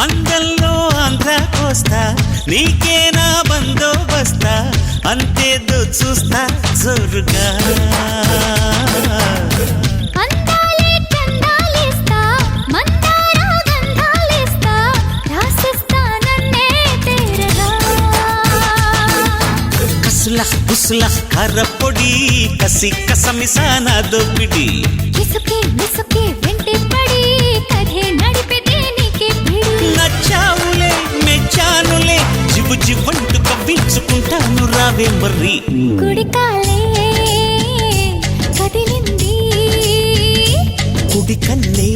అందంలో ఆంధ్ర కోస్తా నీకేనా బందోబస్తా అంతేదో చూస్తా జోరుగా బుసుల కర్రపొడి కసి కసమిసాన దోపిడి నచ్చావులే మెచ్చానులే జిబు జివ్వంటూ కవ్వించుకుంటాను రావే మర్రి కుడి కన్నే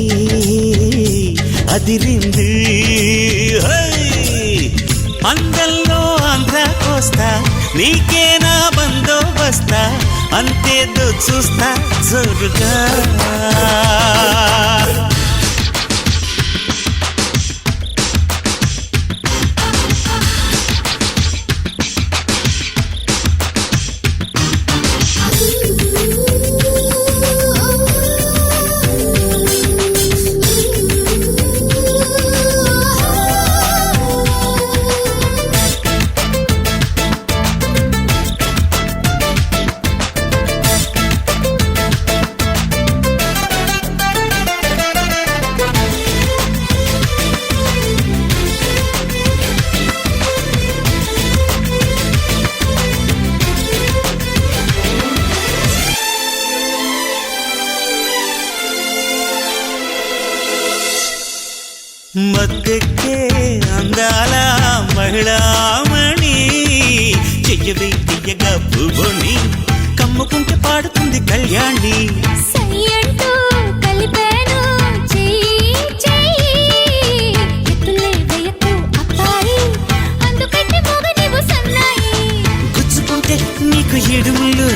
అదిరింది అందంలో ఆంధ్ర కోస్తా నీకేనా బందోబస్తా అంతేదో చూస్తా జోరుగా మద్దెక్కే అందాల మహిళామణి చెయ్యవే తీయగా పువ్వుని కమ్ముకుంటే పాడుతుంది కళ్యాణి గుచ్చుకుంటే నీకు ఎడుములు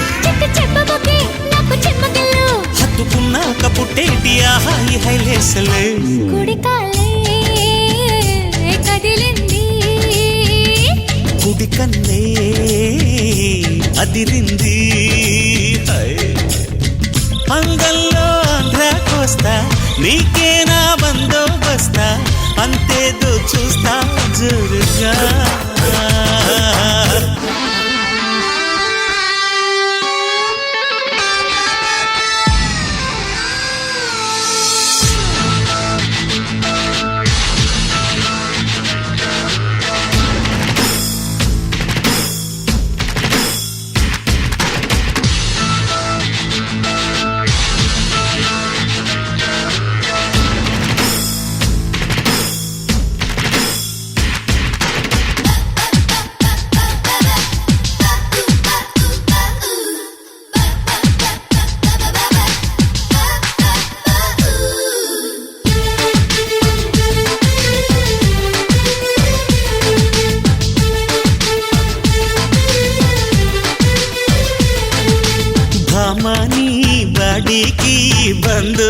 హత్తుకున్నాక పుట్టేటి ఆహాయి హైలేసలే కుడి కన్నే అదిరింది అంగల్లో ఆంధ్ర కోస్తా నీకేనా బందోబస్తా అంతేదో చూస్తా జోరుగా భామాని బాడీకి బంధు